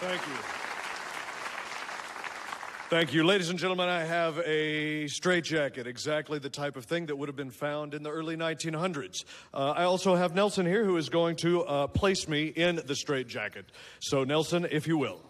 Thank you. Thank you. Ladies and gentlemen, I have a straitjacket, exactly the type of thing that would have been found in the early 1900s. I also have Nelson here who is going to place me in the straitjacket. So, Nelson, if you will.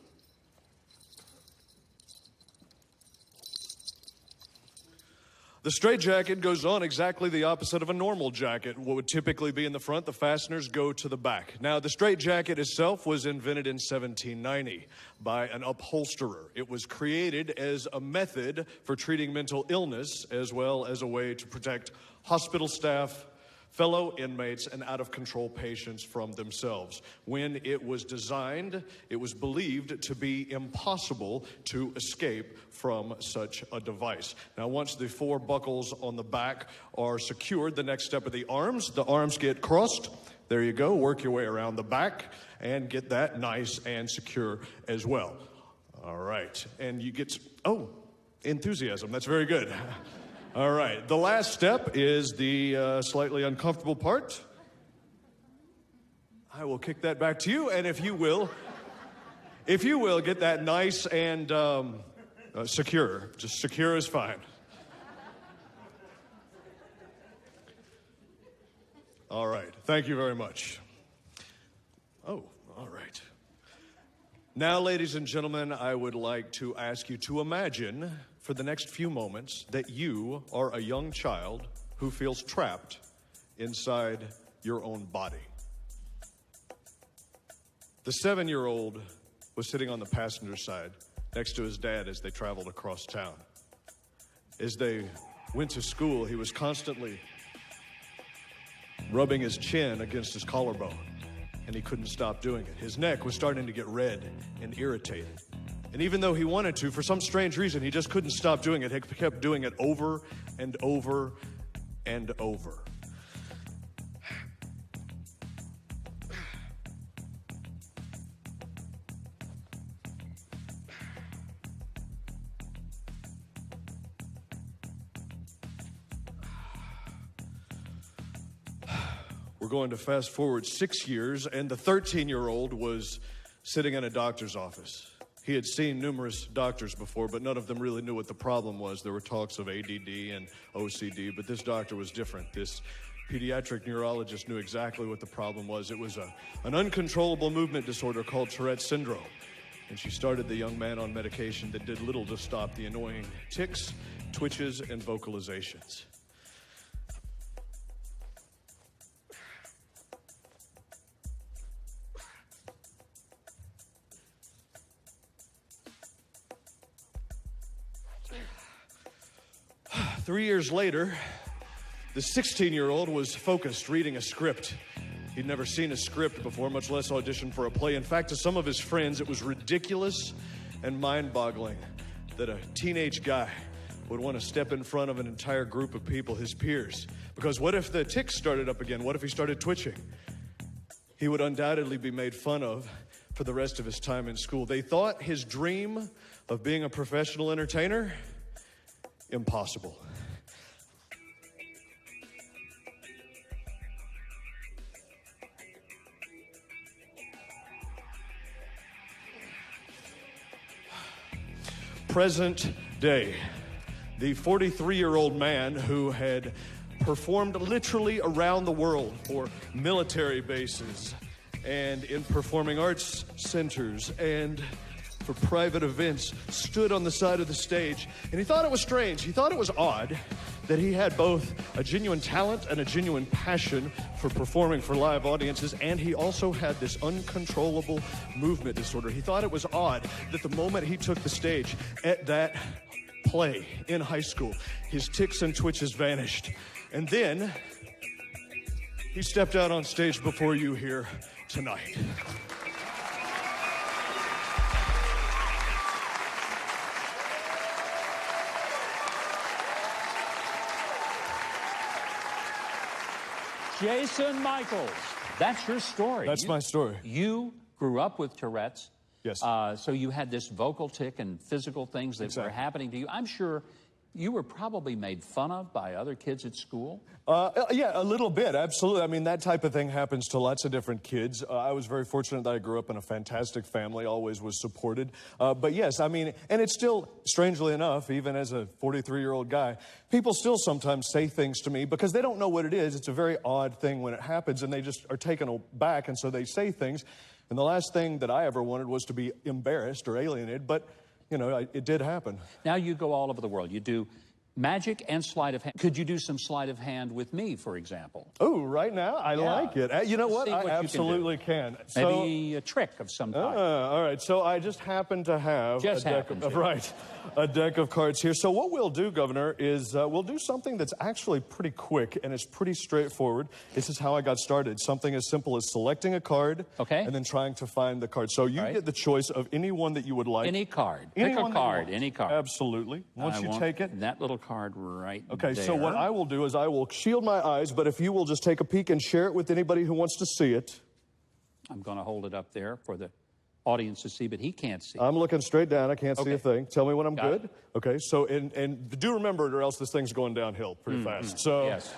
The straitjacket goes on exactly the opposite of a normal jacket. What would typically be in the front, the fasteners go to the back. Now, the straitjacket itself was invented in 1790 by an upholsterer. It was created as a method for treating mental illness, as well as a way to protect hospital staff, fellow inmates, and out-of-control patients from themselves. When it was designed, it was believed to be impossible to escape from such a device. Now, once the four buckles on the back are secured, the next step are the arms. The arms get crossed. There you go. Work your way around the back and get that nice and secure as well. All right. And you get, enthusiasm. That's very good. All right, the last step is the slightly uncomfortable part. I will kick that back to you, and if you will, get that nice and secure. Just secure is fine. All right, thank you very much. Oh, all right. Now, ladies and gentlemen, I would like to ask you to imagine for the next few moments that you are a young child who feels trapped inside your own body. The 7-year-old was sitting on the passenger side next to his dad as they traveled across town. As they went to school, he was constantly rubbing his chin against his collarbone, and he couldn't stop doing it. His neck was starting to get red and irritated. And even though he wanted to, for some strange reason, he just couldn't stop doing it. He kept doing it over and over and over. We're going to fast forward 6 years, and the 13-year-old was sitting in a doctor's office. He had seen numerous doctors before, but none of them really knew what the problem was. There were talks of ADD and OCD, but this doctor was different. This pediatric neurologist knew exactly what the problem was. It was an uncontrollable movement disorder called Tourette's syndrome. And she started the young man on medication that did little to stop the annoying tics, twitches, and vocalizations. 3 years later, the 16-year-old was focused, reading a script. He'd never seen a script before, much less auditioned for a play. In fact, to some of his friends, it was ridiculous and mind-boggling that a teenage guy would want to step in front of an entire group of people, his peers. Because what if the tics started up again? What if he started twitching? He would undoubtedly be made fun of for the rest of his time in school. They thought his dream of being a professional entertainer, impossible. Present day, the 43-year-old man who had performed literally around the world for military bases and in performing arts centers and for private events stood on the side of the stage, and he thought it was strange. He thought it was odd that he had both a genuine talent and a genuine passion for performing for live audiences, and he also had this uncontrollable movement disorder. He thought it was odd that the moment he took the stage at that play in high school, his tics and twitches vanished. And then he stepped out on stage before you here tonight. Jason Michaels, that's your story. That's my story. You grew up with Tourette's. Yes. So you had this vocal tic and physical things that were happening to you. I'm sure You were probably made fun of by other kids at school? Yeah, a little bit, absolutely. I mean, that type of thing happens to lots of different kids. I was very fortunate that I grew up in a fantastic family, always was supported. But yes, I mean, and it's still, strangely enough, even as a 43-year-old guy, people still sometimes say things to me because they don't know what it is. It's a very odd thing when it happens, and they just are taken aback, and so they say things. And the last thing that I ever wanted was to be embarrassed or alienated, but you know, it did happen. Now you go all over the world. You do magic and sleight of hand. Could you do some sleight of hand with me, for example? Oh, right now? I like it. You know what? I absolutely can. Maybe a trick of some kind. All right. So I just happen to have a deck of cards here. So what we'll do, Governor, is we'll do something that's actually pretty quick and it's pretty straightforward. This is how I got started. Something as simple as selecting a card and then trying to find the card. So you get the choice of any one that you would like. Any card. Pick a card. Any card. Absolutely. Once you take it. That little card right there. Okay, so what I will do is I will shield my eyes, but if you will just take a peek and share it with anybody who wants to see it. I'm going to hold it up there for the audience to see, but he can't see. I'm looking straight down. I can't see a thing. Tell me when I'm good. Okay, so, and do remember it or else this thing's going downhill pretty fast. So, yes.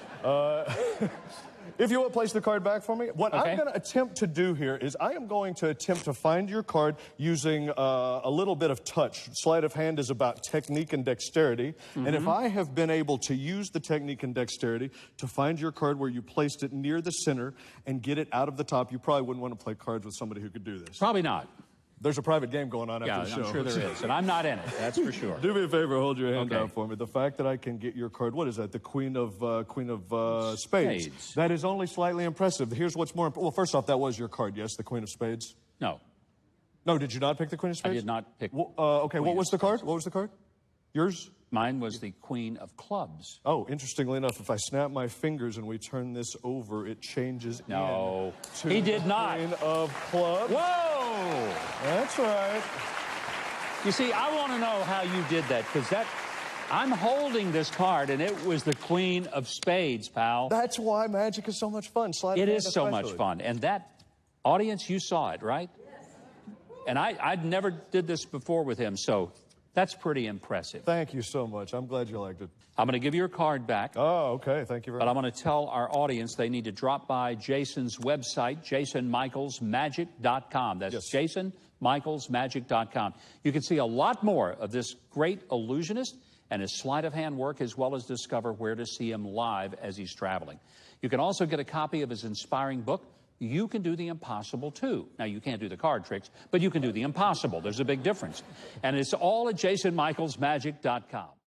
If you will place the card back for me, what I'm going to attempt to do here is I am going to attempt to find your card using a little bit of touch. Sleight of hand is about technique and dexterity. And if I have been able to use the technique and dexterity to find your card where you placed it near the center and get it out of the top, you probably wouldn't want to play cards with somebody who could do this. Probably not. There's a private game going on after the show. Yeah, I'm sure there is, and I'm not in it, that's for sure. Do me a favor, hold your hand out for me. The fact that I can get your card, what is that? The Queen of Spades. That is only slightly impressive. Here's what's more important. Well, first off, that was your card, yes, the Queen of Spades? No. No, did you not pick the Queen of Spades? I did not pick. Okay, what was the card? What was the card? Yours? Mine was the Queen of Clubs. Oh, interestingly enough, if I snap my fingers and we turn this over, it changes No, to he did not. Queen of Clubs. Whoa! That's right. You see, I want to know how you did that, because I'm holding this card, and it was the Queen of Spades, pal. That's why magic is so much fun. It is so much fun. And that audience, you saw it, right? Yes. And I never did this before with him, so that's pretty impressive. Thank you so much. I'm glad you liked it. I'm going to give your card back. Oh, okay. Thank you very much. But I'm going to tell our audience they need to drop by Jason's website, jasonmichaelsmagic.com. That's jasonmichaelsmagic.com. You can see a lot more of this great illusionist and his sleight of hand work, as well as discover where to see him live as he's traveling. You can also get a copy of his inspiring book, You Can Do the Impossible Too. Now, you can't do the card tricks, but you can do the impossible. There's a big difference. And it's all at jasonmichaelsmagic.com.